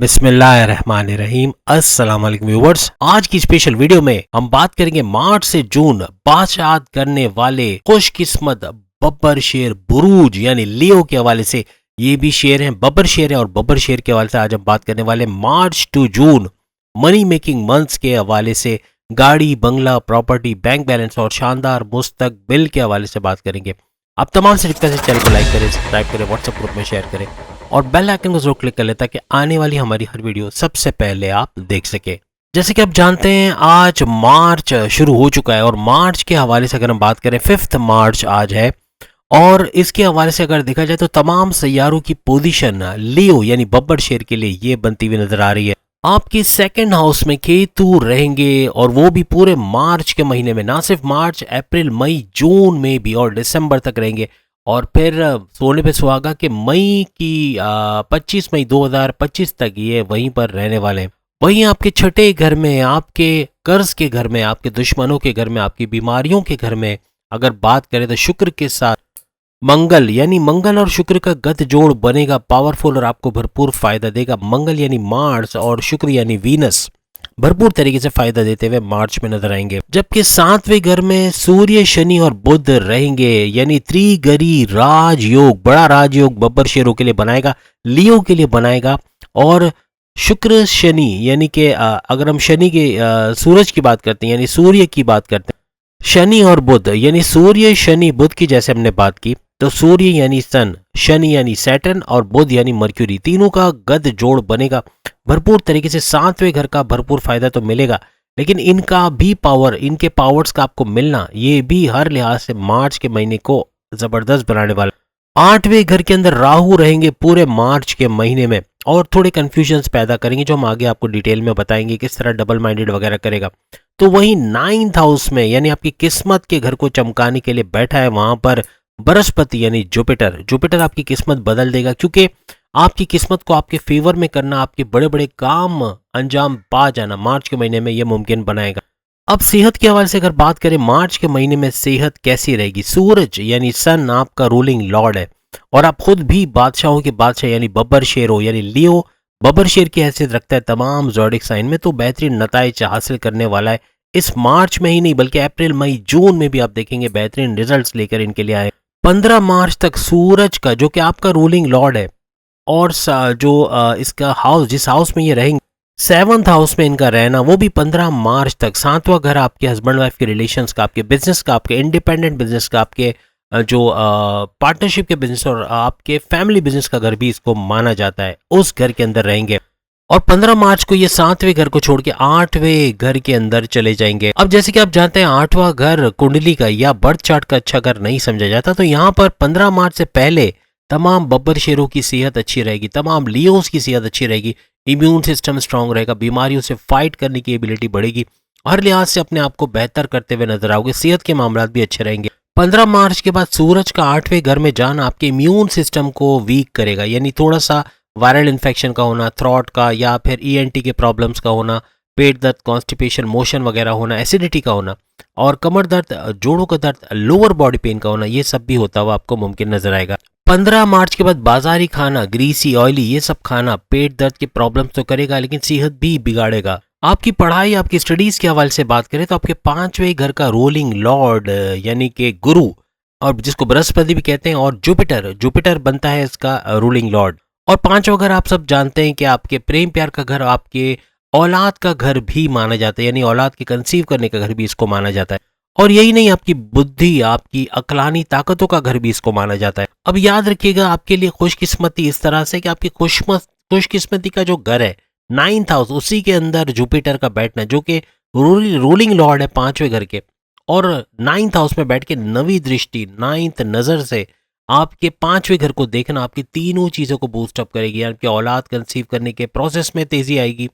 बिस्मिल्लाहिर्रहमानिर्रहीम। अस्सलाम वालेकुम व्यूअर्स। आज की स्पेशल वीडियो में हम बात करेंगे मार्च से जून बादशाहत करने वाले खुशकिस्मत बब्बर शेर बुरूज यानी लियो के हवाले से। ये भी शेर हैं, बब्बर शेर है, और बब्बर शेर के हवाले से आज हम बात करने वाले March to June money making months के हवाले से। गाड़ी, बंगला, प्रॉपर्टी, बैंक बैलेंस और शानदार मुस्तकबिल के हवाले से बात करेंगे। आप तमाम से रिक्वेस्ट है, चैनल को लाइक करें, सब्सक्राइब करें, व्हाट्सएप ग्रुप में शेयर करें और बेल आइकन को जरूर क्लिक कर लें ताकि आने वाली हमारी हर वीडियो सबसे पहले आप देख सके। जैसे कि आप जानते हैं आज मार्च शुरू हो चुका है और मार्च के हवाले से अगर हम बात करें 5 मार्च आज है, और इसके हवाले से अगर देखा जाए तो तमाम सैयारों की पोजीशन लियो यानी बब्बर शेर के लिए ये बनती हुई नजर आ रही है। आपके सेकंड हाउस में केतु रहेंगे और वो भी पूरे मार्च के महीने में, ना सिर्फ मार्च, अप्रैल, मई, जून में भी और दिसंबर तक रहेंगे। और फिर सोने पे सुहागा के मई की 25 मई 2025 तक ये वहीं पर रहने वाले हैं। वहीं आपके छठे घर में, आपके कर्ज के घर में, आपके दुश्मनों के घर में, आपकी बीमारियों के घर में अगर बात करें तो शुक्र के साथ मंगल यानी मंगल और शुक्र का गत जोड़ बनेगा पावरफुल और आपको भरपूर फायदा देगा। मंगल यानी मार्स और शुक्र यानी वीनस भरपूर तरीके से फायदा देते हुए मार्च में नजर आएंगे। जबकि 7वें घर में सूर्य, शनि और बुध रहेंगे यानी त्रिगरी राजयोग, बड़ा राजयोग बब्बर शेरों के लिए बनाएगा, लियो के लिए बनाएगा। और शुक्र शनि यानी कि अगर हम शनि के सूरज की बात करते हैं यानी सूर्य की बात करते हैं, शनि और बुध यानी सूर्य, शनि, बुध की जैसे हमने बात की तो सूर्य यानी सन, शनि यानी सैटर्न और बुध यानी मर्क्यूरी, तीनों का गद जोड़ बनेगा भरपूर तरीके से। 7वें घर का भरपूर फायदा तो मिलेगा, लेकिन इनका भी पावर, इनके पावर्स का आपको मिलना ये भी हर लिहाज से मार्च के महीने को जबरदस्त बनाने वाला। 8वें घर के अंदर राहु रहेंगे पूरे मार्च के महीने में और थोड़े कंफ्यूजन्स पैदा करेंगे जो हम आगे आपको डिटेल में बताएंगे किस तरह डबल माइंडेड वगैरह करेगा। तो वहीं 9th हाउस में यानी आपकी किस्मत के घर को चमकाने के लिए बैठा है वहां पर बृहस्पति यानी जुपिटर। जुपिटर आपकी किस्मत बदल देगा क्योंकि आपकी किस्मत को आपके फेवर में करना, आपके बड़े बड़े काम अंजाम पा जाना मार्च के महीने में यह मुमकिन बनाएगा। अब सेहत के हवाले से अगर बात करें मार्च के महीने में सेहत कैसी रहेगी। सूरज यानी सन आपका रूलिंग लॉर्ड है और आप खुद भी बादशाहों के बादशाह यानी बब्बर शेर हो यानी लियो बब्बर शेर की हैसियत रखता है तमाम ज़ोडिक साइन में, तो बेहतरीन नताइज हासिल करने वाला है। इस मार्च में ही नहीं बल्कि अप्रैल, मई, जून में भी आप देखेंगे बेहतरीन रिजल्ट्स लेकर इनके लिए आए। 15 मार्च तक सूरज का, जो कि आपका रूलिंग लॉर्ड है और जो इसका हाउस, जिस हाउस में ये रहेंगे 7th हाउस में इनका रहना, वो भी 15 मार्च तक। 7वां घर आपके हस्बैंड वाइफ के रिलेशंस का, आपके बिजनेस का, आपके इंडिपेंडेंट बिजनेस का, आपके जो पार्टनरशिप के बिजनेस और आपके फैमिली बिजनेस का घर भी इसको माना जाता है, उस घर के अंदर रहेंगे। और 15 मार्च को ये 7वें घर को छोड़ के 8वें घर के अंदर चले जाएंगे। अब जैसे कि आप जानते हैं 8वां घर कुंडली का या बर्थ चार्ट का अच्छा घर नहीं समझा जाता, तो यहाँ पर 15 मार्च से पहले तमाम बब्बर शेरों की सेहत अच्छी रहेगी, तमाम लियोस की सेहत अच्छी रहेगी, इम्यून सिस्टम स्ट्रांग रहेगा, बीमारियों से फाइट करने की एबिलिटी बढ़ेगी, हर लिहाज से अपने आप को बेहतर करते हुए नजर आओगे, सेहत के मामला भी अच्छे रहेंगे। 15 मार्च के बाद सूरज का 8वें घर में जाना आपके इम्यून सिस्टम को वीक करेगा, यानी थोड़ा सा वायरल इन्फेक्शन का होना, थ्रॉट का या फिर ईएनटी के प्रॉब्लम्स का होना, पेट दर्द, कॉन्स्टिपेशन, मोशन वगैरह होना, एसिडिटी का होना और कमर दर्द, जोड़ों का दर्द, लोअर बॉडी पेन का होना, ये सब भी होता हुआ आपको मुमकिन नजर आएगा। 15 मार्च के बाद बाजारी खाना, ग्रीसी, ऑयली, ये सब खाना पेट दर्द की प्रॉब्लम्स तो करेगा लेकिन सेहत भी बिगाड़ेगा। आपकी पढ़ाई, आपकी स्टडीज के हवाले से बात करें तो आपके 5वें घर का रोलिंग लॉर्ड यानी कि गुरु, और जिसको बृहस्पति भी कहते हैं, और जुपिटर बनता है इसका रूलिंग लॉर्ड। और 5वां घर आप सब जानते हैं कि आपके प्रेम प्यार का घर, आपके औलाद का घर भी माना जाता है, यानी औलाद के कंसीव करने का घर भी इसको माना जाता है। और यही नहीं, आपकी बुद्धि, आपकी अक्लानी ताकतों का घर भी इसको माना जाता है। अब याद रखिएगा आपके लिए खुशकिस्मती इस तरह से कि आपकी खुशकिस्मती का जो घर है 9th हाउस, उसी के अंदर जुपिटर का बैठना, जो कि रूलिंग लॉर्ड है 5वें घर के, और 9th हाउस में बैठ के 9वीं दृष्टि, 9th नजर से आपके 5वें घर को देखना आपकी तीनों चीजों को बूस्ट अप करेगी। यानी कि औलाद कंसीव करने के प्रोसेस में तेजी आएगी,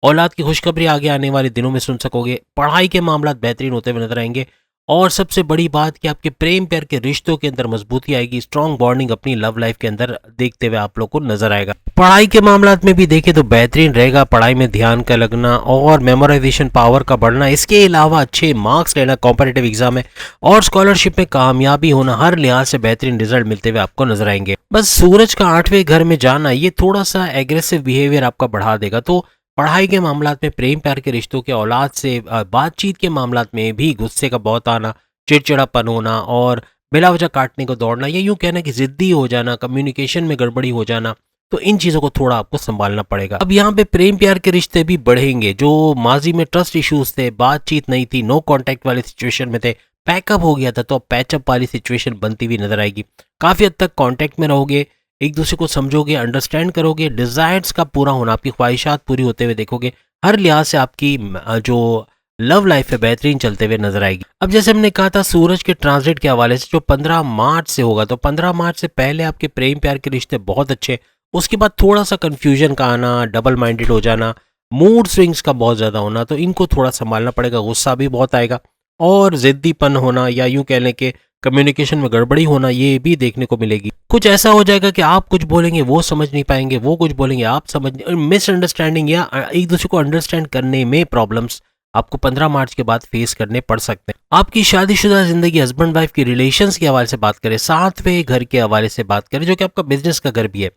औलाद की खुशखबरी आगे आने वाले दिनों में सुन सकोगे, पढ़ाई के मामला बेहतरीन होते हुए नजर आएंगे और सबसे बड़ी बात कि आपके प्रेम प्यार के रिश्तों के अंदर मजबूती आएगी, स्ट्रॉन्ग बॉन्डिंग अपनी लव लाइफ के अंदर देखते हुए आप लोग को नजर आएगा। पढ़ाई के मामलात में भी देखें तो बेहतरीन रहेगा, पढ़ाई में ध्यान का लगना और मेमोराइजेशन पावर का बढ़ना, इसके अलावा अच्छे मार्क्स लेना कॉम्पिटिटिव एग्जाम में और स्कॉलरशिप में कामयाबी होना, हर लिहाज से बेहतरीन रिजल्ट मिलते हुए आपको नजर आएंगे। बस सूरज का 8वें घर में जाना ये थोड़ा सा एग्रेसिव बिहेवियर आपका बढ़ा देगा, तो पढ़ाई के मामलात में, प्रेम प्यार के रिश्तों के, औलाद से बातचीत के मामलात में भी गुस्से का बहुत आना, चिड़चिड़ापन होना और बिला वजह काटने को दौड़ना, या यूं कहना कि जिद्दी हो जाना, कम्युनिकेशन में गड़बड़ी हो जाना, तो इन चीज़ों को थोड़ा आपको संभालना पड़ेगा। अब यहाँ पे प्रेम प्यार के रिश्ते भी बढ़ेंगे। जो माजी में ट्रस्ट इश्यूज थे, बातचीत नहीं थी, नो कांटेक्ट वाली सिचुएशन में थे, पैकअप हो गया था, तो अब पैचअप वाली सिचुएशन बनती हुई नजर आएगी। काफ़ी हद तक कांटेक्ट में रहोगे, एक दूसरे को समझोगे, अंडरस्टैंड करोगे, डिजायर्स का पूरा होना, आपकी ख्वाहिशात पूरी होते हुए देखोगे। हर लिहाज से आपकी जो लव लाइफ है बेहतरीन चलते हुए नजर आएगी। अब जैसे हमने कहा था सूरज के ट्रांजिट के हवाले से जो 15 मार्च से होगा, तो 15 मार्च से पहले आपके प्रेम प्यार के रिश्ते बहुत अच्छे, उसके बाद थोड़ा सा कंफ्यूजन का आना, डबल माइंडेड हो जाना, मूड स्विंग्स का बहुत ज़्यादा होना, तो इनको थोड़ा संभालना पड़ेगा। गुस्सा भी बहुत आएगा और जिद्दीपन होना, या यूं कह लें कि कम्युनिकेशन में गड़बड़ी होना, ये भी देखने को मिलेगी। कुछ ऐसा हो जाएगा कि आप कुछ बोलेंगे वो समझ नहीं पाएंगे, वो कुछ बोलेंगे आप समझ, मिसअंडरस्टैंडिंग या एक दूसरे को अंडरस्टैंड करने में प्रॉब्लम्स आपको 15 मार्च के बाद फेस करने पड़ सकते हैं। आपकी शादीशुदा जिंदगी, हस्बैंड वाइफ की रिलेशंस के हवाले से बात करें, 7वें घर के हवाले से बात करें जो कि आपका बिजनेस का घर भी है,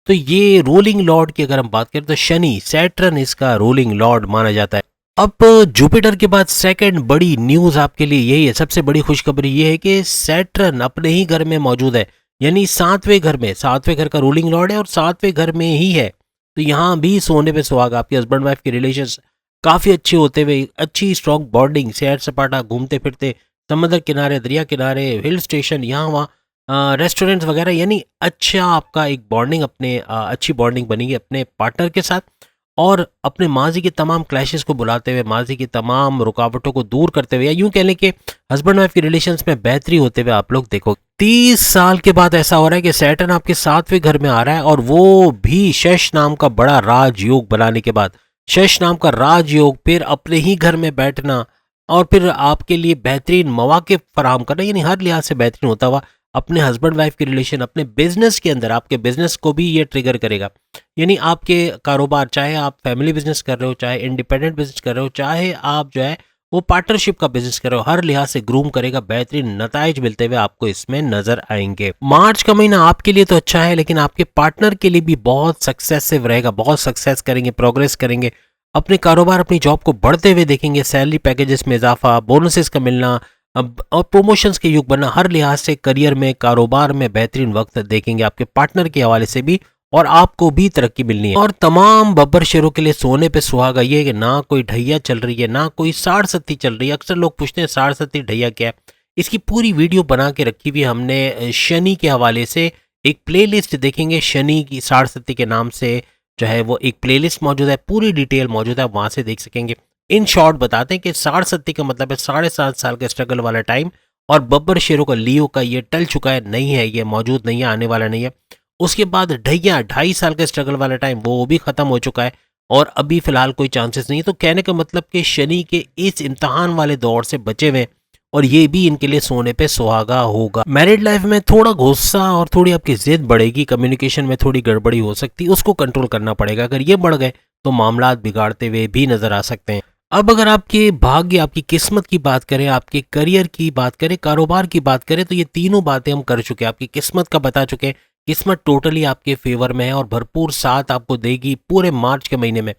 तो ये रूलिंग लॉर्ड की अगर हम बात करें तो शनि, सैटर्न इसका रूलिंग लॉर्ड माना जाता है। अब जुपिटर के बाद सेकंड बड़ी न्यूज आपके लिए यही है, सबसे बड़ी खुशखबरी ये है कि सैटर्न अपने ही घर में मौजूद है, यानी 7वें घर में। 7वें घर का रूलिंग लॉर्ड है और 7वें घर में ही है, तो यहाँ भी सोने पे सुहागा। आपके हस्बैंड वाइफ के रिलेशंस काफी अच्छे होते हुए, अच्छी स्ट्रॉन्ग बॉन्डिंग, सैर सपाटा, घूमते फिरते, समंदर किनारे, दरिया किनारे, हिल स्टेशन, यहाँ वहाँ रेस्टोरेंट्स वगैरह, यानी अच्छा आपका एक बॉन्डिंग अपने अच्छी बॉन्डिंग बनेगी अपने पार्टनर के साथ। और अपने माजी के तमाम क्लैशेस को बुलाते हुए, माजी की तमाम रुकावटों को दूर करते हुए, या यूं कह लें कि हस्बैंड वाइफ के रिलेशंस में बेहतरी होते हुए आप लोग देखो। 30 साल के बाद ऐसा हो रहा है कि सैटर्न आपके 7वें घर में आ रहा है, और वो भी शश नाम का बड़ा राजयोग बनाने के बाद, शश नाम का राजयोग फिर अपने ही घर में बैठना और फिर आपके लिए बेहतरीन मौके फराहम करना, यानी हर लिहाज से बेहतरीन होता हुआ अपने हस्बैंड वाइफ की रिलेशन, अपने बिजनेस के अंदर आपके बिजनेस को भी ये ट्रिगर करेगा। यानी आपके कारोबार, चाहे आप फैमिली बिजनेस कर रहे हो, चाहे इंडिपेंडेंट बिजनेस कर रहे हो, चाहे आप जो है वो पार्टनरशिप का बिजनेस कर रहे हो, हर लिहाज से ग्रूम करेगा, बेहतरीन नताइज मिलते हुए आपको इसमें नजर आएंगे। मार्च का महीना आपके लिए तो अच्छा है, लेकिन आपके पार्टनर के लिए भी बहुत सक्सेसिव रहेगा, बहुत सक्सेस करेंगे, प्रोग्रेस करेंगे, अपने कारोबार, अपनी जॉब को बढ़ते हुए देखेंगे, सैलरी पैकेजेस में इजाफा, बोनसेस का मिलना, अब और प्रमोशंस के युग बनना, हर लिहाज से करियर में, कारोबार में बेहतरीन वक्त देखेंगे आपके पार्टनर के हवाले से भी, और आपको भी तरक्की मिलनी है। और तमाम बब्बर शेरों के लिए सोने पे सुहागा ये है कि ना कोई ढैया चल रही है, ना कोई साढ़ सत्ती चल रही है। अक्सर लोग पूछते हैं साढ़ सत्ती ढैया क्या है, इसकी पूरी वीडियो बना के रखी हुई हमने शनि के हवाले से। एक प्लेलिस्ट देखेंगे शनि की साढ़ सत्ती के नाम से, जो है वो एक प्लेलिस्ट मौजूद है, पूरी डिटेल मौजूद है, वहां से देख सकेंगे। इन शॉर्ट बताते हैं कि साढ़ सत्ती का मतलब है 7.5 साल का स्ट्रगल वाला टाइम, और बब्बर शेरों का, लियो का, ये टल चुका है, नहीं है, ये मौजूद नहीं है, आने वाला नहीं है। उसके बाद ढैया 2.5 साल का स्ट्रगल वाला टाइम, वो भी खत्म हो चुका है और अभी फिलहाल कोई चांसेस नहीं है। तो कहने का मतलब कि शनि के इस इम्तहान वाले दौर से बचे हुए, और ये भी इनके लिए सोने पे सुहागा होगा। मैरिड लाइफ में थोड़ा गुस्सा और थोड़ी आपकी जिद बढ़ेगी, कम्युनिकेशन में थोड़ी गड़बड़ी हो सकती है, उसको कंट्रोल करना पड़ेगा। अगर ये बढ़ गए तो मामलात बिगाड़ते हुए भी नजर आ सकते हैं। अब अगर आपके भाग्य, आपकी किस्मत की बात करें, आपके करियर की बात करें, कारोबार की बात करें, तो ये तीनों बातें हम कर चुके हैं। आपकी किस्मत का बता चुके हैं, किस्मत टोटली आपके फेवर में है और भरपूर साथ आपको देगी पूरे मार्च के महीने में।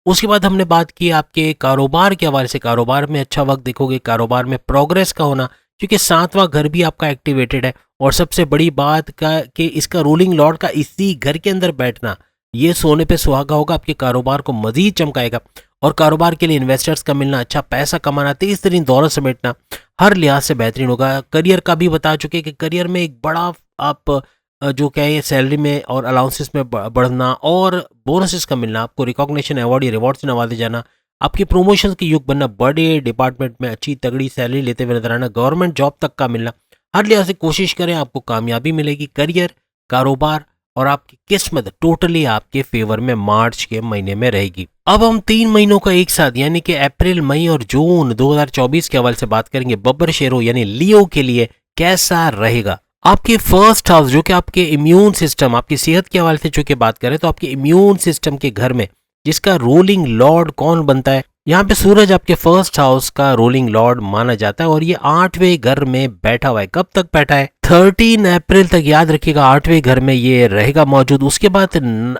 उसके बाद हमने बात की आपके कारोबार के हवाले से, कारोबार में अच्छा वक्त देखोगे, कारोबार में प्रोग्रेस का होना, क्योंकि 7वां घर भी आपका एक्टिवेटेड है, और सबसे बड़ी बात का कि इसका रूलिंग लॉर्ड का इसी घर के अंदर बैठना, ये सोने पे सुहागा होगा, आपके कारोबार को मजीद चमकाएगा। और कारोबार के लिए इन्वेस्टर्स का मिलना, अच्छा पैसा कमाना, तेज तरीन दौलत समेटना, हर लिहाज से बेहतरीन होगा। करियर का भी बता चुके कि करियर में एक बड़ा आप जो कहें सैलरी में और अलाउंसेस में बढ़ना, और बोनसेस का मिलना, आपको रिकॉग्निशन, अवार्ड या रिवॉर्ड से नवाजे जाना, आपकी प्रमोशन की युग बनना, बड़े डिपार्टमेंट में अच्छी तगड़ी सैलरी लेते हुए नजर आना, गवर्नमेंट जॉब तक का मिलना, हर लिहाज से कोशिश करें, आपको कामयाबी मिलेगी। करियर, कारोबार और आपकी किस्मत टोटली आपके फेवर में मार्च के महीने में रहेगी। अब हम 3 महीनों का एक साथ यानी कि अप्रैल, मई और जून 2024 के हवाले से बात करेंगे बब्बर शेरों यानी लियो के लिए कैसा रहेगा। आपके फर्स्ट हाउस जो कि आपके इम्यून सिस्टम, आपकी सेहत के हवाले से जो कि बात करें तो आपके इम्यून सिस्टम के घर में जिसका रूलिंग लॉर्ड कौन बनता है, यहाँ पे सूरज आपके फर्स्ट हाउस का रूलिंग लॉर्ड माना जाता है और ये 8वें घर में बैठा हुआ है। कब तक बैठा है? 13 अप्रैल तक, याद रखिएगा 8वें घर में ये रहेगा मौजूद। उसके बाद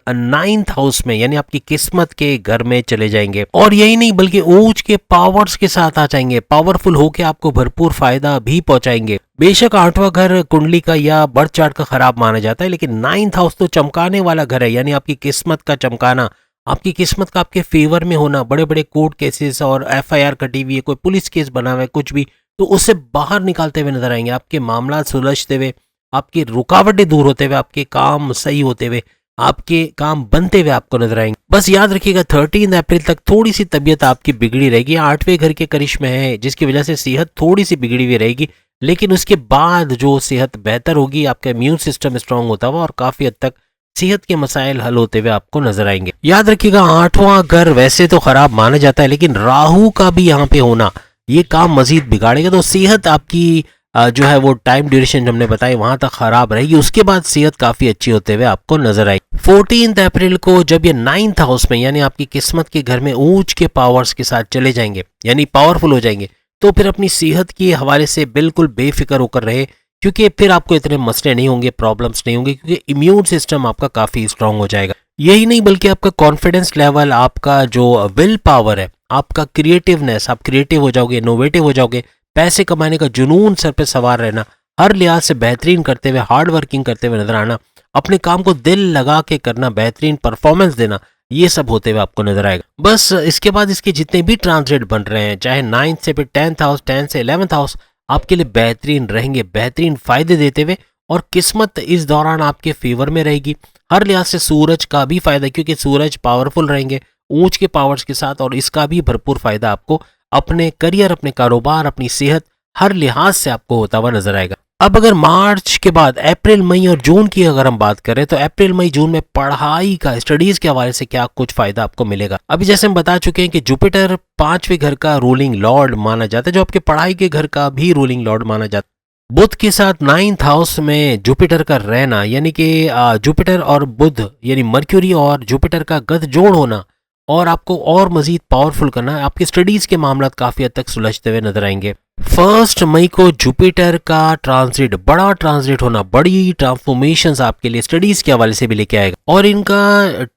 9th हाउस में यानी आपकी किस्मत के घर में चले जाएंगे और यही नहीं बल्कि ऊंच के पावर्स के साथ आ जाएंगे, पावरफुल होके आपको भरपूर फायदा भी पहुंचाएंगे। बेशक 8वां घर कुंडली का या बर्थ चार्ट का खराब माना जाता है, लेकिन 9th हाउस तो चमकाने वाला घर है यानी आपकी किस्मत का चमकाना, आपकी किस्मत का आपके फेवर में होना। बड़े बड़े कोर्ट केसेस और एफआईआर कटी हुई है, कोई पुलिस केस बना हुआ है, कुछ भी, तो उससे बाहर निकालते हुए नजर आएंगे, आपके मामला सुलझते हुए, आपकी रुकावटें दूर होते हुए, आपके काम सही होते हुए, आपके काम बनते हुए आपको नजर आएंगे। बस याद रखिएगा 13 अप्रैल तक थोड़ी सी तबीयत आपकी बिगड़ी रहेगी, 8वें घर के करिश्मे है जिसकी वजह से सेहत थोड़ी सी बिगड़ी हुई रहेगी, लेकिन उसके बाद जो सेहत बेहतर होगी, आपका इम्यून सिस्टम स्ट्रांग होता हुआ और काफी हद तक सेहत के मसाइल हल होते हुए आपको नजर आएंगे। याद रखिएगा 8वां घर वैसे तो खराब माना जाता है, लेकिन राहु का भी यहाँ पे होना ये काम मजीद बिगाड़ेगा, तो सेहत आपकी जो है वो टाइम ड्यूरेशन हमने बताई वहां तक खराब रहेगी, उसके बाद सेहत काफी अच्छी होते हुए आपको नजर आएगी। 14 अप्रैल को जब ये 9th हाउस में यानी आपकी किस्मत के घर में ऊंच के पावर्स के साथ चले जाएंगे यानी पावरफुल हो जाएंगे, तो फिर अपनी सेहत के हवाले से बिल्कुल बेफिक्र होकर रहे, क्योंकि फिर आपको इतने मसले नहीं होंगे, प्रॉब्लम्स नहीं होंगे, क्योंकि इम्यून सिस्टम आपका काफी स्ट्रांग हो जाएगा। यही नहीं बल्कि आपका कॉन्फिडेंस लेवल, आपका जो विल पावर है, आपका क्रिएटिवनेस, आप क्रिएटिव हो जाओगे, इनोवेटिव हो जाओगे, पैसे कमाने का जुनून सर पे सवार रहना, हर लिहाज से बेहतरीन करते हुए, हार्ड वर्किंग करते हुए नजर आना, अपने काम को दिल लगा के करना, बेहतरीन परफॉर्मेंस देना, ये सब होते हुए आपको नजर आएगा। बस इसके बाद इसके जितने भी ट्रांसलेट बन रहे हैं, चाहे 9th से फिर 10th हाउस, 10th से 11th हाउस, आपके लिए बेहतरीन रहेंगे, बेहतरीन फायदे देते हुए, और किस्मत इस दौरान आपके फेवर में रहेगी। हर लिहाज से सूरज का भी फायदा, क्योंकि सूरज पावरफुल रहेंगे ऊंच के पावर्स के साथ, और इसका भी भरपूर फायदा आपको अपने करियर, अपने कारोबार, अपनी सेहत, हर लिहाज से आपको होता हुआ नजर आएगा। अब अगर मार्च के बाद अप्रैल, मई और जून की अगर हम बात करें, तो अप्रैल, मई, जून में पढ़ाई का, स्टडीज के हवाले से क्या कुछ फायदा आपको मिलेगा। अभी जैसे हम बता चुके हैं कि जुपिटर 5वें घर का रूलिंग लॉर्ड माना जाता है, जो आपके पढ़ाई के घर का भी रूलिंग लॉर्ड माना जाता है। बुध के साथ 9th हाउस में जुपिटर का रहना यानी कि जुपिटर और बुध यानी मर्क्यूरी और जुपिटर का गठ जोड़ होना और आपको और मजीद पावरफुल करना, आपके स्टडीज के मामला काफी हद तक सुलझते हुए नजर आएंगे। 1 मई को जुपिटर का ट्रांजिट, बड़ा ट्रांजिट होना, बड़ी ट्रांसफॉर्मेशंस आपके लिए स्टडीज के हवाले से भी लेके आएगा, और इनका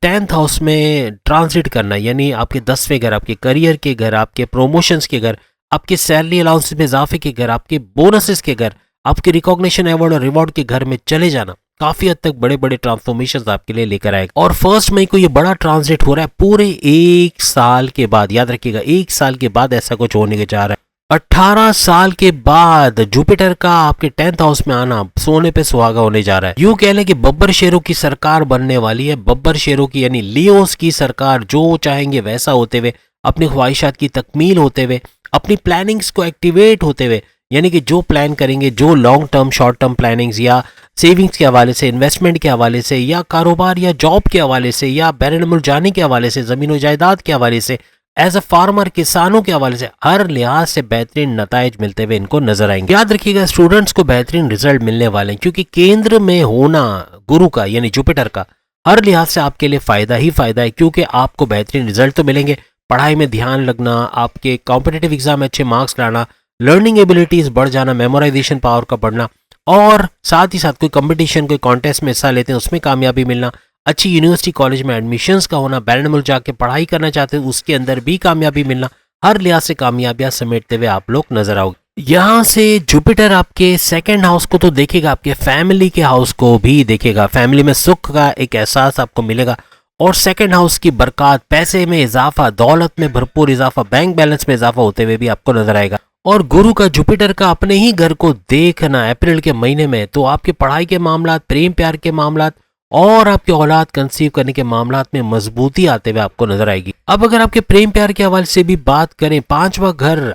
10th हाउस में ट्रांजिट करना यानी आपके 10वें घर, आपके करियर के घर, आपके प्रमोशंस के घर, आपके सैलरी अलाउंस में इजाफे के घर, आपके बोनसेस के घर, आपके रिकॉग्निशन, अवार्ड और रिवॉर्ड के घर में चले जाना काफी हद तक बड़े बड़े ट्रांसफॉर्मेशंस आपके लिए लेकर आएगा। और 1 मई को ये बड़ा ट्रांजिट हो रहा है पूरे 1 साल के बाद, याद रखिएगा 1 साल के बाद ऐसा कुछ होने के जा रहा है। 18 साल के बाद जुपिटर का आपके 10th हाउस में आना सोने पे सुहागा होने जा रहा है। यूं कह लें कि बब्बर शेरों की सरकार बनने वाली है, बब्बर शेरों की यानी लियोस की सरकार, जो चाहेंगे वैसा होते हुए, अपनी ख्वाहिशात की तकमील होते हुए, अपनी प्लानिंग्स को एक्टिवेट होते हुए, यानी कि जो प्लान करेंगे, जो long term, short term plannings या सेविंग्स के हवाले से, इन्वेस्टमेंट के हवाले से, या कारोबार या जॉब के हवाले से, या बैरून मुल्क जाने के हवाले से, जमीन और जायदाद के हवाले से, एज अ फार्मर, किसानों के हवाले से, हर लिहाज से बेहतरीन नताइज मिलते हुए इनको नजर आएंगे। याद रखिएगा स्टूडेंट्स को बेहतरीन रिजल्ट मिलने वाले हैं, क्योंकि केंद्र में होना गुरु का यानी जुपिटर का हर लिहाज से आपके लिए फायदा ही फायदा है, क्योंकि आपको बेहतरीन रिजल्ट तो मिलेंगे, पढ़ाई में ध्यान लगना, आपके कॉम्पिटिटिव एग्जाम में अच्छे मार्क्स लाना, लर्निंग एबिलिटीज बढ़ जाना, मेमोराइजेशन पावर का बढ़ना, और साथ ही साथ कोई कंपटीशन, कोई कॉन्टेस्ट में हिस्सा लेते हैं उसमें कामयाबी मिलना, अच्छी यूनिवर्सिटी कॉलेज में एडमिशन्स का होना, बैरून मुल्क जाके पढ़ाई करना चाहते हैं उसके अंदर भी कामयाबी मिलना, हर लिहाज से कामयाबियां समेटते हुए आप लोग नजर आओगे। यहाँ से जुपिटर आपके 2nd हाउस को तो देखेगा, आपके फैमिली के हाउस को भी देखेगा, फैमिली में सुख का एक एहसास आपको मिलेगा, और 2nd हाउस की बरकत, पैसे में इजाफा, दौलत में भरपूर इजाफा, बैंक बैलेंस में इजाफा होते हुए भी आपको नजर आएगा। और गुरु का जुपिटर का अपने ही घर को देखना अप्रैल के महीने में, तो आपके पढ़ाई के मामला, प्रेम प्यार के मामला और आपके औलाद कंसीव करने के मामला में मजबूती आते हुए आपको नजर आएगी। अब अगर आपके प्रेम प्यार के हवाले से भी बात करें, 5वां घर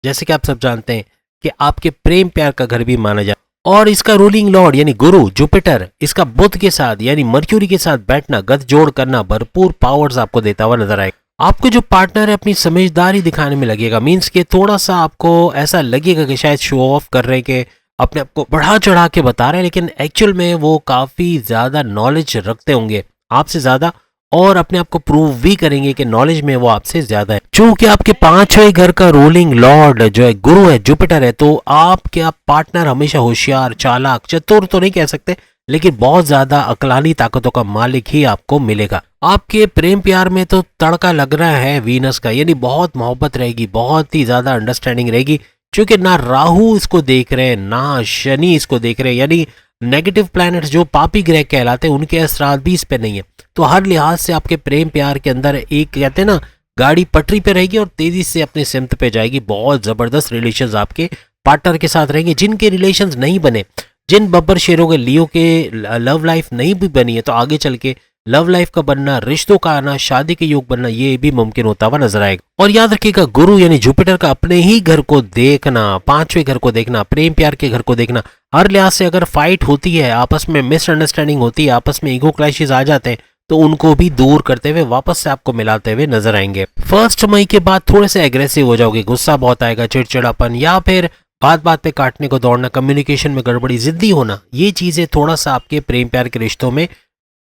जैसे कि आप सब जानते हैं कि आपके प्रेम प्यार का घर भी माना जाए, और इसका रूलिंग लॉर्ड यानी गुरु जुपिटर, इसका बुध के साथ यानी मर्क्यूरी के साथ बैठना, गठजोड़ करना, भरपूर पावर्स आपको देता हुआ नजर आएगा। आपको जो पार्टनर है अपनी समझदारी दिखाने में लगेगा, मीन्स के थोड़ा सा आपको ऐसा लगेगा कि शायद शो ऑफ कर रहे हैं, कि अपने आप को बढ़ा चढ़ा के बता रहे हैं, लेकिन एक्चुअल में वो काफी ज्यादा नॉलेज रखते होंगे आपसे ज्यादा, और अपने आप को प्रूव भी करेंगे कि नॉलेज में वो आपसे ज्यादा है। चूंकि आपके पांचवें घर का रूलिंग लॉर्ड जो है गुरु है, जुपिटर है, तो आपके पार्टनर हमेशा होशियार, चालाक, चतुर तो नहीं कह सकते, लेकिन बहुत ज्यादा अकलानी ताकतों का मालिक ही आपको मिलेगा। आपके प्रेम प्यार में तो तड़का लग रहा है वीनस का, यानी बहुत मोहब्बत रहेगी, बहुत ही ज्यादा अंडरस्टैंडिंग रहेगी। क्योंकि ना राहु इसको देख रहे हैं, ना शनि इसको देख रहे हैं, यानी नेगेटिव प्लैनेट्स जो पापी ग्रह कहलाते हैं उनके असरात भी इस पे नहीं है। तो हर लिहाज से आपके प्रेम प्यार के अंदर एक कहते हैं ना, गाड़ी पटरी पे रहेगी और तेजी से अपने सिमत पे जाएगी। बहुत जबरदस्त रिलेशंस आपके पार्टनर के साथ रहेंगे। जिनके रिलेशंस नहीं बने, जिन बब्बर शेरों के लियो के लव लाइफ नहीं भी बनी है, तो आगे चल के लव लाइफ का बनना, रिश्तों का आना, शादी के योग बनना, ये भी मुमकिन होता हुआ नजर आएगा। और याद रखिएगा, गुरु यानी जुपिटर का अपने ही घर को देखना, पांचवें घर को देखना, प्रेम प्यार के घर को देखना, हर लिहाज से अगर फाइट होती है, आपस में मिसअंडरस्टैंडिंग होती है, आपस में ईगो क्लैशेस आ जाते हैं, तो उनको भी दूर करते हुए वापस से आपको मिलाते हुए नजर आएंगे। 1 मई के बाद थोड़े से एग्रेसिव हो जाओगे, गुस्सा बहुत आएगा, चिड़चिड़ापन, या फिर बात बात पे काटने को दौड़ना, कम्युनिकेशन में गड़बड़ी, जिद्दी होना, ये चीजें थोड़ा सा आपके प्रेम प्यार के रिश्तों में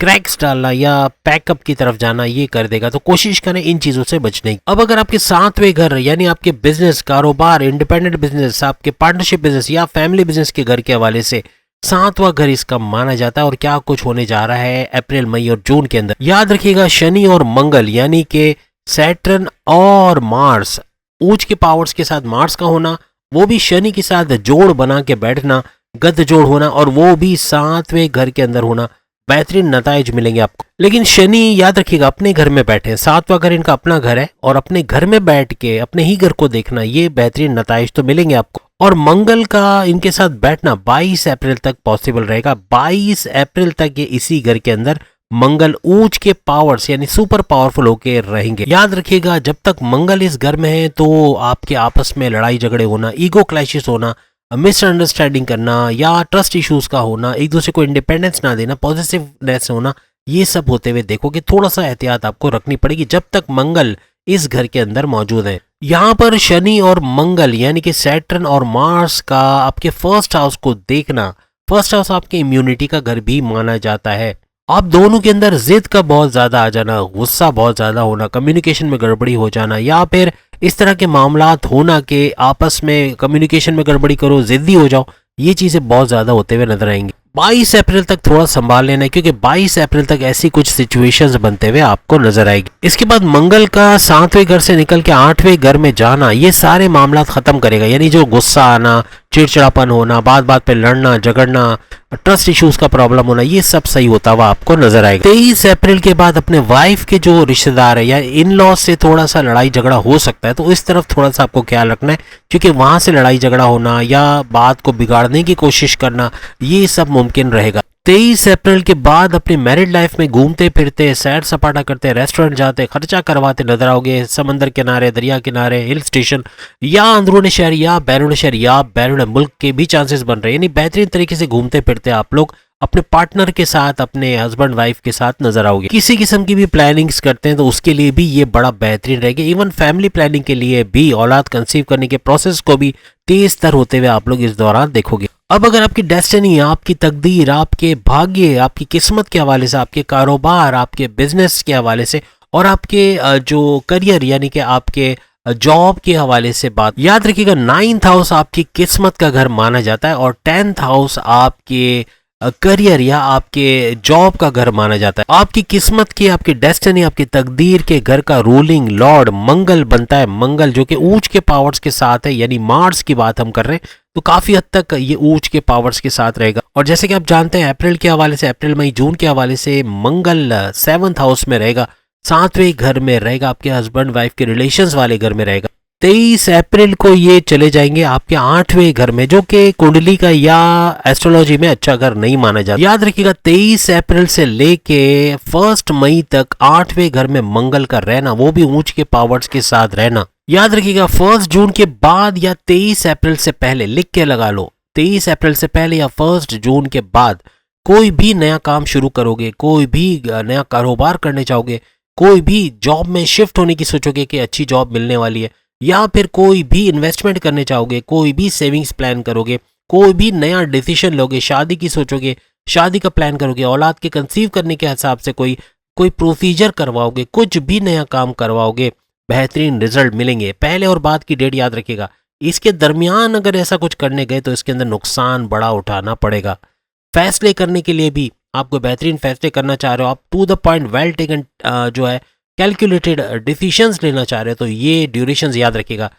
क्रैक्स डालना या पैकअप की तरफ जाना ये कर देगा। तो कोशिश करें इन चीजों से बचने की। अब अगर आपके सातवें घर यानी आपके बिजनेस, कारोबार, इंडिपेंडेंट बिजनेस, आपके पार्टनरशिप बिजनेस या फैमिली बिजनेस के घर के हवाले से सातवां घर इसका माना जाता है, और क्या कुछ होने जा रहा है अप्रैल, मई और जून के अंदर, याद रखिएगा, शनि और मंगल यानी कि सैटर्न और मार्स, ऊंच के पावर्स के साथ मार्स का होना, वो भी शनि के साथ जोड़ बना के बैठना, गद जोड़ होना, और वो भी सातवें घर के अंदर होना, बेहतरीन नताइज मिलेंगे आपको। लेकिन शनि याद रखिएगा अपने घर में बैठे हैं, सातवां घर इनका अपना घर है, और अपने घर में बैठ के अपने ही घर को देखना, ये बेहतरीन नताइज तो मिलेंगे आपको। और मंगल का इनके साथ बैठना 22 अप्रैल तक पॉसिबल रहेगा। 22 अप्रैल तक ये इसी घर के अंदर मंगल ऊंच के पावर्स यानी सुपर पावरफुल होके रहेंगे। याद रखिएगा, जब तक मंगल इस घर में है तो आपके आपस में लड़ाई झगड़े होना, ईगो क्लैशेस होना, मिसअंडरस्टैंडिंग करना या ट्रस्ट इश्यूज का होना, एक दूसरे को इंडिपेंडेंस ना देना, पॉजिटिवनेस होना, ये सब होते हुए देखोगे। थोड़ा सा एहतियात आपको रखनी पड़ेगी जब तक मंगल इस घर के अंदर मौजूद है। यहाँ पर शनि और मंगल यानी कि सैटर्न और मार्स का आपके फर्स्ट हाउस को देखना, फर्स्ट हाउस आपके इम्यूनिटी का घर भी माना जाता है। आप दोनों के अंदर जिद का बहुत ज्यादा आ जाना, गुस्सा बहुत ज्यादा होना, कम्युनिकेशन में गड़बड़ी हो जाना, या फिर इस तरह के मामलात होना कि आपस में कम्युनिकेशन में गड़बड़ी करो, जिद्दी हो जाओ, ये चीजें बहुत ज्यादा होते हुए नजर आएंगी। 22 अप्रैल तक थोड़ा संभाल लेना है, क्योंकि 22 अप्रैल तक ऐसी कुछ सिचुएशंस बनते हुए आपको नजर आएगी। इसके बाद मंगल का सातवें घर से निकल के आठवें घर में जाना, ये सारे मामला खत्म करेगा, यानी जो गुस्सा आना, चिड़चिड़ापन होना, बात बात पे लड़ना झगड़ना, ट्रस्ट इश्यूज का प्रॉब्लम होना, ये सब सही होता हुआ आपको नजर आएगा। 23 अप्रैल के बाद अपने वाइफ के जो रिश्तेदार है या इन लॉ से थोड़ा सा लड़ाई झगड़ा हो सकता है, तो इस तरफ थोड़ा सा आपको ख्याल रखना है, क्योंकि वहां से लड़ाई झगड़ा होना या बात को बिगाड़ने की कोशिश करना, ये सब मुमकिन रहेगा। 23 अप्रैल के बाद अपनी मैरिड लाइफ में घूमते फिरते, सैर सपाटा करते, रेस्टोरेंट जाते, खर्चा करवाते नजर आओगे, समंदर किनारे, दरिया किनारे, हिल स्टेशन या अंदरूनी शहर या बैरून शहर या बैरून मुल्क के भी चांसेस बन रहे हैं। यानी बेहतरीन तरीके से घूमते फिरते आप लोग अपने पार्टनर के साथ, अपने हस्बैंड वाइफ के साथ नजर आओगे। किसी किस्म की भी प्लानिंग्स करते हैं तो उसके लिए भी ये बड़ा बेहतरीन रहेगा। इवन फैमिली प्लानिंग के लिए भी, औलाद कंसीव करने के प्रोसेस को भी तेज तर होते हुए आप लोग इस दौरान देखोगे। अब अगर आपकी डेस्टिनी, आपकी तकदीर, आपके भाग्य, आपकी किस्मत के हवाले से, आपके कारोबार, आपके बिजनेस के हवाले से और आपके जो करियर यानी कि आपके जॉब के हवाले से बात, याद रखिएगा 9th हाउस आपकी किस्मत का घर माना जाता है और 10th हाउस आपके करियर या आपके जॉब का घर माना जाता है। आपकी किस्मत की, आपकी डेस्टिनी, आपकी तकदीर के घर का रूलिंग लॉर्ड मंगल बनता है। मंगल जो कि ऊंच के पावर्स के साथ है, यानी मार्स की बात हम कर रहे हैं, तो काफी हद तक ये ऊंच के पावर्स के साथ रहेगा। और जैसे कि आप जानते हैं अप्रैल के हवाले से, अप्रैल मई जून के हवाले से मंगल 7th हाउस में रहेगा, 7वें घर में रहेगा, आपके हस्बैंड वाइफ के रिलेशंस वाले घर में रहेगा। 23 अप्रैल को ये चले जाएंगे आपके 8वें घर में, जो कि कुंडली का या एस्ट्रोलॉजी में अच्छा घर नहीं माना जाता। याद रखिएगा 23 अप्रैल से लेके 1 मई तक 8वें घर में मंगल का रहना, वो भी ऊंच के पावर्स के साथ रहना। याद रखिएगा 1 जून के बाद या 23 अप्रैल से पहले, लिख के लगा लो, 23 अप्रैल से पहले या 1 जून के बाद कोई भी नया काम शुरू करोगे, कोई भी नया कारोबार करने चाहोगे, कोई भी जॉब में शिफ्ट होने की सोचोगे कि अच्छी जॉब मिलने वाली है, या फिर कोई भी इन्वेस्टमेंट करने चाहोगे, कोई भी सेविंग्स प्लान करोगे, कोई भी नया डिसीजन लोगे, शादी की सोचोगे, शादी का प्लान करोगे, औलाद के कंसीव करने के हिसाब से कोई कोई प्रोसीजर करवाओगे, कुछ भी नया काम करवाओगे, बेहतरीन रिजल्ट मिलेंगे। पहले और बाद की डेट याद रखिएगा। इसके दरमियान अगर ऐसा कुछ करने गए तो इसके अंदर नुकसान बड़ा उठाना पड़ेगा। फैसले करने के लिए भी आपको बेहतरीन फैसले करना चाह रहे हो, आप to the point well taken जो है कैलकुलेटेड डिसीजंस लेना चाह रहे हो, तो ये ड्यूरेशंस याद रखिएगा।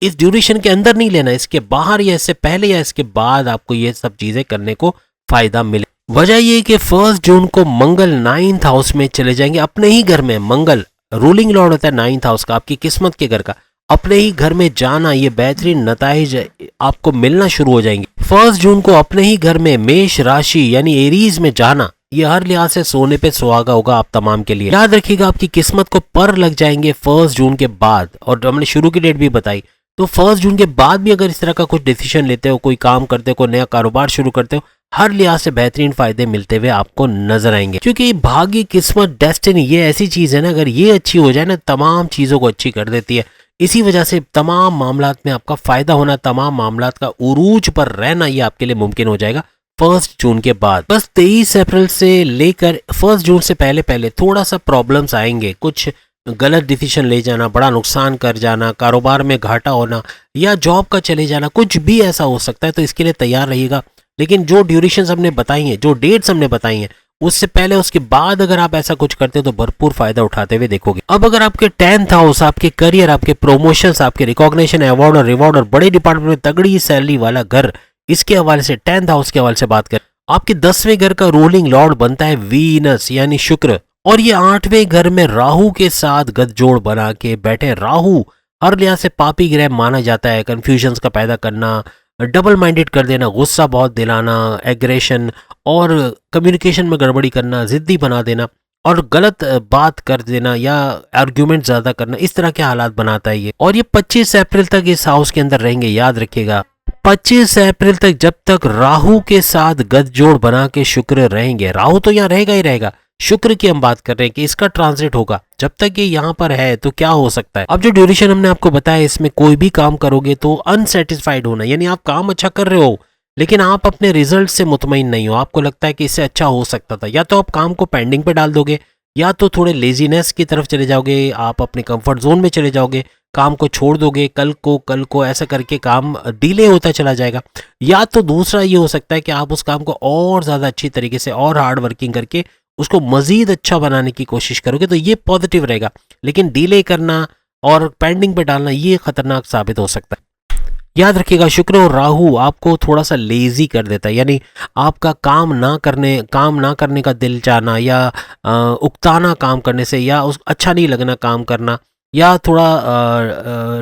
इस ड्यूरेशन के अंदर नहीं लेना, इसके बाहर या इससे पहले या इसके बाद आपको ये सब चीजें करने को फायदा मिले। वजह ये कि 1 जून को मंगल 9th हाउस में चले जाएंगे, अपने ही घर में। मंगल रूलिंग लॉर्ड होता है 9th हाउस का, आपकी किस्मत के घर का। अपने ही घर में जाना, ये बेहतरीन नताइज आपको मिलना शुरू हो जाएंगे। 1 जून को अपने ही घर में मेष राशि यानी एरीज में जाना, ये हर लिहाज से सोने पे सुहागा होगा आप तमाम के लिए। याद रखिएगा आपकी किस्मत को पर लग जाएंगे 1 जून के बाद, और हमने शुरू की डेट भी बताई। तो 1 जून के बाद भी अगर इस तरह का कुछ डिसीजन लेते हो, कोई काम करते हो, कोई नया कारोबार शुरू करते हो, हर लिहाज से बेहतरीन फायदे मिलते हुए आपको नजर आएंगे। क्योंकि भाग्य, किस्मत, डेस्टिनी ये ऐसी चीज है ना, अगर ये अच्छी हो जाए ना, तमाम चीजों को अच्छी कर देती है। इसी वजह से तमाम मामलात में आपका फायदा होना, तमाम मामलात का उरूज पर रहना, ये आपके लिए मुमकिन हो जाएगा 1 जून के बाद। बस 23 अप्रैल से लेकर 1 जून से पहले पहले थोड़ा सा प्रॉब्लम्स आएंगे। कुछ गलत डिसीजन ले जाना, बड़ा नुकसान कर जाना, कारोबार में घाटा होना, या जॉब का चले जाना, कुछ भी ऐसा हो सकता है। तो इसके लिए तैयार रहिएगा। लेकिन जो ड्यूरेशंस हमने बताई हैं, जो डेट्स हमने बताई हैं, उससे पहले उसके बाद अगर आप ऐसा कुछ करते हो तो भरपूर फायदा उठाते हुए देखोगे। अब अगर आपके 10th हाउस, आपके करियर, आपके प्रमोशंस, आपके रिकॉग्निशन, अवार्ड और रिवॉर्ड और बड़े डिपार्टमेंट में तगड़ी सैलरी वाला घर, इसके हवाले से 10th हाउस के हवाले से बात करें, आपके 10वें घर का रूलिंग लॉर्ड बनता है वीनस यानी शुक्र, और ये 8वें घर में राहु के साथ गठजोड़ बना के बैठे। राहु हर लिहाज से पापी ग्रह माना जाता है। कंफ्यूजन्स का पैदा करना, डबल माइंडेड कर देना, गुस्सा बहुत दिलाना, एग्रेशन और कम्युनिकेशन में गड़बड़ी करना, जिद्दी बना देना और गलत बात कर देना या आर्ग्यूमेंट ज्यादा करना, इस तरह के हालात बनाता है ये। और ये 25 अप्रैल तक इस हाउस के अंदर रहेंगे। याद रखिएगा 25 अप्रैल तक जब तक राहु के साथ गठजोड़ बना के शुक्र रहेंगे। राहु तो यहाँ रहेगा ही रहेगा, शुक्र की हम बात कर रहे हैं कि इसका ट्रांजिट होगा। जब तक ये यहाँ पर है तो क्या हो सकता है। अब जो ड्यूरेशन हमने आपको बताया, इसमें कोई भी काम करोगे तो अनसेटिस्फाइड होना, यानी आप काम अच्छा कर रहे हो लेकिन आप अपने रिजल्ट से मुतमईन नहीं हो, आपको लगता है कि इससे अच्छा हो सकता था। या तो आप काम को पेंडिंग पे डाल दोगे, या तो थोड़े लेजीनेस की तरफ चले जाओगे, आप अपने कंफर्ट जोन में चले जाओगे, काम को छोड़ दोगे, कल को ऐसा करके काम डिले होता चला जाएगा। या तो दूसरा ये हो सकता है कि आप उस काम को और ज़्यादा अच्छी तरीके से और हार्ड वर्किंग करके उसको मजीद अच्छा बनाने की कोशिश करोगे, तो ये पॉजिटिव रहेगा। लेकिन डिले करना और पेंडिंग पे डालना ये खतरनाक साबित हो सकता है। याद रखिएगा शुक्र और राहु आपको थोड़ा सा लेजी कर देता है, यानी आपका काम ना करने का दिल चाहना, या उकताना काम करने से, या उस अच्छा नहीं लगना काम करना, या थोड़ा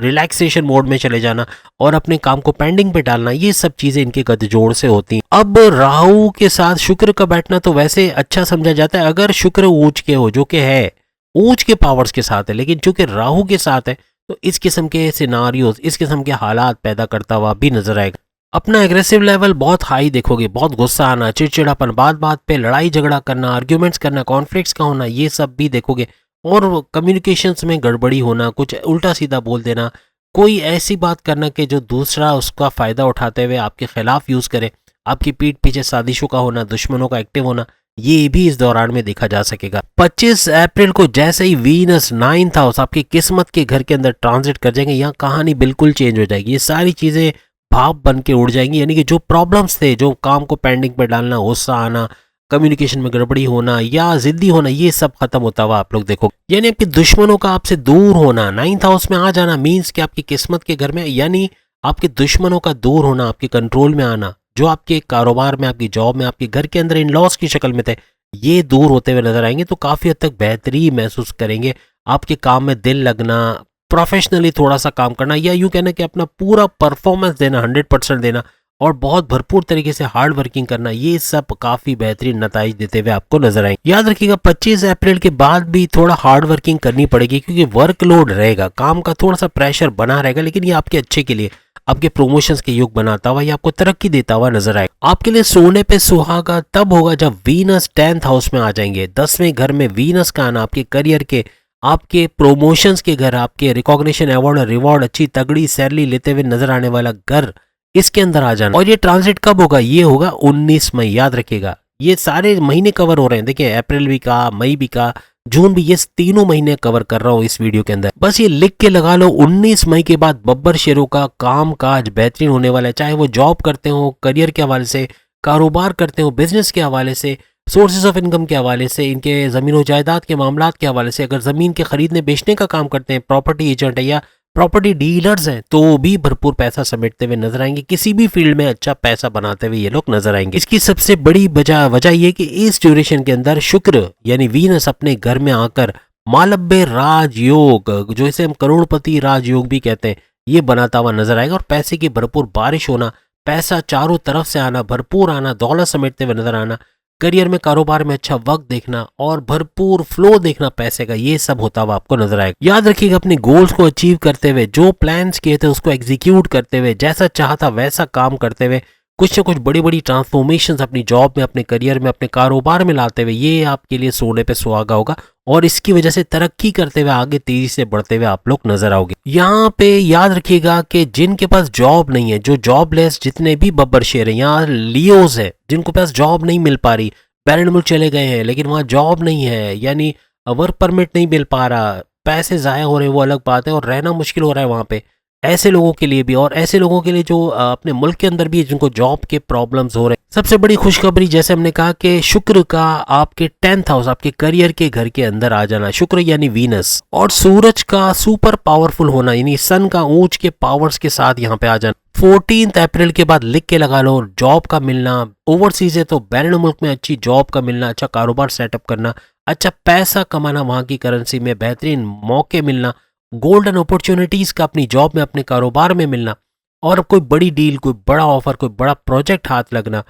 रिलैक्सेशन मोड में चले जाना और अपने काम को पेंडिंग पे डालना, ये सब चीज़ें इनके गठजोड़ से होती हैं। अब राहु के साथ शुक्र का बैठना तो वैसे अच्छा समझा जाता है अगर शुक्र ऊंच के हो, जो कि है ऊंच के पावर्स के साथ है। लेकिन चूंकि राहु के साथ है तो इस किस्म के सिनारियोज, इस किस्म के हालात पैदा करता हुआ भी नजर आएगा। अपना एग्रेसिव लेवल बहुत हाई देखोगे, बहुत गुस्सा आना, चिड़चिड़ापन, बात बात पे लड़ाई झगड़ा करना, आर्ग्यूमेंट्स करना, कॉन्फ्लिक्ट्स का होना, ये सब भी देखोगे। और कम्युनिकेशंस में गड़बड़ी होना, कुछ उल्टा सीधा बोल देना, कोई ऐसी बात करना कि जो दूसरा उसका फ़ायदा उठाते हुए आपके खिलाफ यूज़ करे, आपकी पीठ पीछे साजिशों का होना, दुश्मनों का एक्टिव होना, ये भी इस दौरान में देखा जा सकेगा। 25 अप्रैल को जैसे ही वीनस 9th हाउस आपकी किस्मत के घर के अंदर ट्रांजिट कर जाएंगे, यहाँ कहानी बिल्कुल चेंज हो जाएगी। ये सारी चीज़ें भाप बन के उड़ जाएंगी, यानी कि जो प्रॉब्लम्स थे, जो काम को पेंडिंग पे डालना, गुस्सा आना, कम्युनिकेशन में गड़बड़ी होना या जिद्दी होना, ये सब खत्म होता हुआ आप लोग देखो। यानी आपके दुश्मनों का आपसे दूर होना, 9th हाउस में आ जाना मीन्स कि आपकी किस्मत के घर में, यानी आपके दुश्मनों का दूर होना, आपके कंट्रोल में आना, जो आपके कारोबार में, आपकी जॉब में, आपके घर के अंदर इन लॉस की शक्ल में थे, ये दूर होते हुए नजर आएंगे। तो काफी हद तक बेहतरी महसूस करेंगे, आपके काम में दिल लगना, प्रोफेशनली थोड़ा सा काम करना, या यूं कहना कि अपना पूरा परफॉर्मेंस देना, 100% देना, और बहुत भरपूर तरीके से हार्ड वर्किंग करना, ये सब काफी बेहतरीन नताइज देते हुए आपको नजर आएंगे। याद रखिएगा 25 अप्रैल के बाद भी थोड़ा हार्ड वर्किंग करनी पड़ेगी, क्योंकि वर्कलोड रहेगा, काम का थोड़ा सा प्रेशर बना रहेगा, लेकिन ये आपके अच्छे के लिए, आपके प्रमोशंस के युग बनाता हुआ, ये आपको तरक्की देता हुआ नजर आएगा। आपके लिए सोने पे सुहागा तब होगा जब वीनस 10th हाउस में आ जाएंगे। 10वें घर में वीनस का आना आपके करियर के, आपके प्रमोशंस के घर, आपके रिकॉग्निशन, अवार्ड और रिवॉर्ड, अच्छी तगड़ी सैलरी लेते हुए नजर आने वाला घर, इसके अंदर आ जाना। और ये ट्रांजिट कब होगा? ये होगा 19 मई। याद रखिएगा ये सारे महीने कवर हो रहे हैं। देखिए अप्रैल भी का, मई भी का, जून भी, ये तीनों महीने कवर कर रहा हूं इस वीडियो के अंदर। बस ये लिख के लगा लो, 19 मई के बाद बब्बर शेरों का काम काज बेहतरीन होने वाला है। चाहे वो जॉब करते हो, करियर के हवाले से, कारोबार करते हो, बिजनेस के हवाले से, सोर्सेज ऑफ इनकम के हवाले से, इनके ज़मीन और जायदाद के मामलात के हवाले से, अगर ज़मीन के खरीदने बेचने का काम करते हैं, प्रॉपर्टी एजेंट है या प्रॉपर्टी डीलर्स हैं, तो भी भरपूर पैसा समेटते हुए नजर आएंगे। किसी भी फील्ड में अच्छा पैसा बनाते हुए ये लोग नजर आएंगे। इसकी सबसे बड़ी वजह ये कि इस ड्यूरेशन के अंदर शुक्र यानी वीनस अपने घर में आकर मालव्य राजयोग, जो इसे हम करोड़पति राजयोग भी कहते हैं, ये बनाता हुआ नजर आएगा। और पैसे की भरपूर बारिश होना, पैसा चारों तरफ से आना, भरपूर आना, दौलत समेटते हुए नजर आना, करियर में, कारोबार में अच्छा वक्त देखना और भरपूर फ्लो देखना पैसे का, ये सब होता हुआ आपको नजर आएगा। याद रखिएगा अपने गोल्स को अचीव करते हुए, जो प्लान्स किए थे उसको एग्जीक्यूट करते हुए, जैसा चाहता वैसा काम करते हुए, कुछ न कुछ बड़ी बड़ी ट्रांसफॉर्मेशंस अपनी जॉब में, अपने करियर में, अपने कारोबार में लाते हुए, ये आपके लिए सोने पे सुहागा होगा। और इसकी वजह से तरक्की करते हुए, आगे तेजी से बढ़ते हुए आप लोग नजर आओगे। यहाँ पे याद रखिएगा कि जिनके पास जॉब नहीं है, जो जॉबलेस जितने भी बब्बर शेर हैं, यहाँ लियोज है जिनको पास जॉब नहीं मिल पा रही, बैरन मुल्क चले गए हैं लेकिन वहाँ जॉब नहीं है, यानी वर्क परमिट नहीं मिल पा रहा, पैसे ज़ाया हो रहे हैं, वो अलग बात है, और रहना मुश्किल हो रहा है वहाँ पे, ऐसे लोगों के लिए भी, और ऐसे लोगों के लिए जो अपने मुल्क के अंदर भी जिनको जॉब के प्रॉब्लम्स हो रहे हैं। सबसे बड़ी खुशखबरी, जैसे हमने कहा कि शुक्र का आपके 10th हाउस, आपके करियर के घर के अंदर आ जाना, शुक्र यानी वीनस, और सूरज का सुपर पावरफुल होना, यानी सन का ऊंच के पावर्स के साथ यहाँ पे आ जाना। 14 अप्रैल के बाद लिख के लगा लो, जॉब का मिलना, ओवरसीज है तो बैरन मुल्क में अच्छी जॉब का मिलना, अच्छा कारोबार सेटअप करना, अच्छा पैसा कमाना, वहां की करेंसी में बेहतरीन मौके मिलना, गोल्डन अपॉर्चुनिटीज का अपनी जॉब में, अपने कारोबार में मिलना, और कोई बड़ी डील, कोई बड़ा ऑफर, कोई बड़ा प्रोजेक्ट हाथ लगना,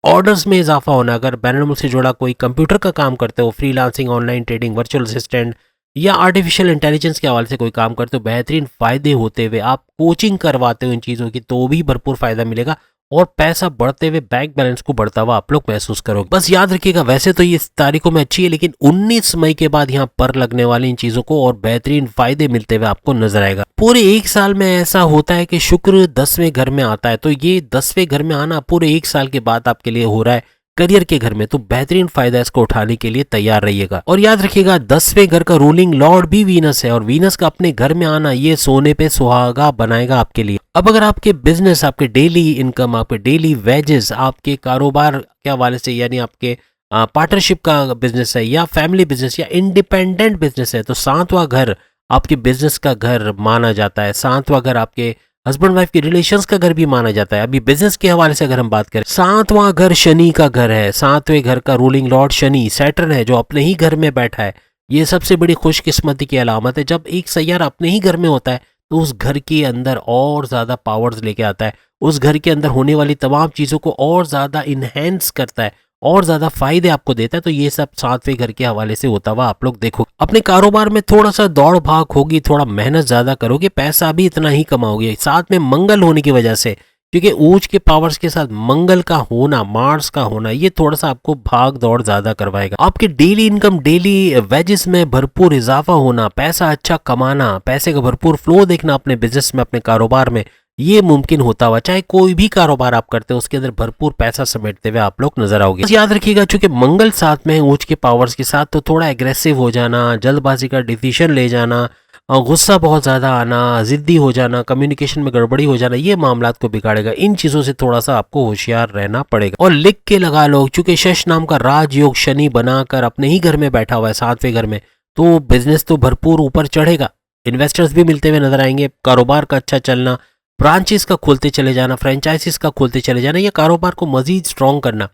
ऑर्डर्स में इजाफा होना। अगर बैरन मुल्क से जुड़ा कोई कंप्यूटर का काम करते हो, freelancing, online trading, virtual assistant या आर्टिफिशियल इंटेलिजेंस के हवाले से कोई काम करते हो, बेहतरीन फायदे होते हुए, आप कोचिंग करवाते हो इन चीज़ों की, तो भी भरपूर फायदा मिलेगा और पैसा बढ़ते हुए, बैंक बैलेंस को बढ़ता हुआ आप लोग महसूस करोगे। बस याद रखिएगा, वैसे तो ये तारीखों में अच्छी है, लेकिन 19 मई के बाद यहाँ पर लगने वाली इन चीज़ों को और बेहतरीन फायदे मिलते हुए आपको नजर आएगा। पूरे एक साल में ऐसा होता है कि शुक्र 10वें घर में आता है, तो ये 10वें घर में आना पूरे एक साल के बाद आपके लिए हो रहा है करियर के घर में, तो बेहतरीन फायदा इसको उठाने के लिए तैयार रहिएगा। और याद रखिएगा 10वें घर का रूलिंग लॉर्ड भी वीनस है, और वीनस का अपने घर में आना ये सोने पे सुहागा बनाएगा आपके लिए। अब अगर आपके बिजनेस, आपके डेली इनकम, आपके डेली वेजेस, आपके कारोबार के हवाले से, यानी आपके पार्टनरशिप का बिजनेस है या फैमिली बिजनेस या इंडिपेंडेंट बिजनेस है, तो 7वां घर आपके बिजनेस का घर माना जाता है। 7वां घर आपके हस्बैंड वाइफ के रिलेशंस का घर भी माना जाता है। अभी बिजनेस के हवाले से अगर हम बात करें, 7वां घर शनि का घर है। 7वें घर का रूलिंग लॉर्ड शनि, सैटर्न है, जो अपने ही घर में बैठा है। ये सबसे बड़ी खुशकिस्मती की अलामत है। जब एक सैयारा अपने ही घर में होता है तो उस घर के अंदर और ज़्यादा पावर्स लेके आता है, उस घर के अंदर होने वाली तमाम चीज़ों को और ज़्यादा इन्हेंस करता है, और ज़्यादा फायदे आपको देता है। तो ये सब 7वें घर के हवाले से होता हुआ आप लोग देखो। अपने कारोबार में थोड़ा सा दौड़ भाग होगी, थोड़ा मेहनत ज़्यादा करोगे, पैसा भी इतना ही कमाओगे। साथ में मंगल होने की वजह से, क्योंकि ऊंच के पावर्स के साथ मंगल का होना, मार्स का होना, ये थोड़ा सा आपको भाग दौड़ ज़्यादा करवाएगा। आपके डेली इनकम, डेली वेजेस में भरपूर इजाफा होना, पैसा अच्छा कमाना, पैसे का भरपूर फ्लो देखना अपने बिजनेस में, अपने कारोबार में, ये मुमकिन होता हुआ, चाहे कोई भी कारोबार आप करते हो उसके अंदर भरपूर पैसा समेटते हुए आप लोग नजर आओगे। याद रखिएगा, चूंकि मंगल साथ में है ऊंच के पावर्स के साथ, तो थोड़ा एग्रेसिव हो जाना, जल्दबाजी का डिसीजन ले जाना, गुस्सा बहुत ज़्यादा आना, ज़िद्दी हो जाना, कम्युनिकेशन में गड़बड़ी हो जाना, ये मामलात को बिगाड़ेगा। इन चीज़ों से थोड़ा सा आपको होशियार रहना पड़ेगा। और लिख के लगा लो, चूंकि शश नाम का राजयोग शनि बनाकर अपने ही घर में बैठा हुआ है 7वें घर में, तो बिजनेस तो भरपूर ऊपर चढ़ेगा, इन्वेस्टर्स भी मिलते हुए नजर आएंगे, कारोबार का अच्छा चलना, ब्रांचेस का खोलते चले जाना, फ्रेंचाइजीज का खोलते चले जाना, या कारोबार को मजीद स्ट्रॉन्ग करना,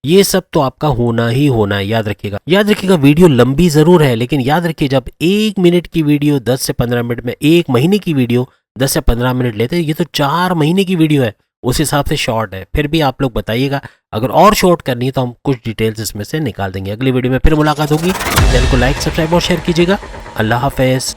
ये सब तो आपका होना ही होना है। याद रखिएगा वीडियो लंबी जरूर है, लेकिन याद रखिए जब 1 मिनट की वीडियो 10 से 15 मिनट में, 1 महीने की वीडियो 10 से 15 मिनट लेते हैं, ये तो 4 महीने की वीडियो है, उस हिसाब से शॉर्ट है। फिर भी आप लोग बताइएगा, अगर और शॉर्ट करनी है तो हम कुछ डिटेल्स इसमें से निकाल देंगे। अगली वीडियो में फिर मुलाकात होगी। चैनल को लाइक, सब्सक्राइब और शेयर कीजिएगा। अल्लाह हाफिज।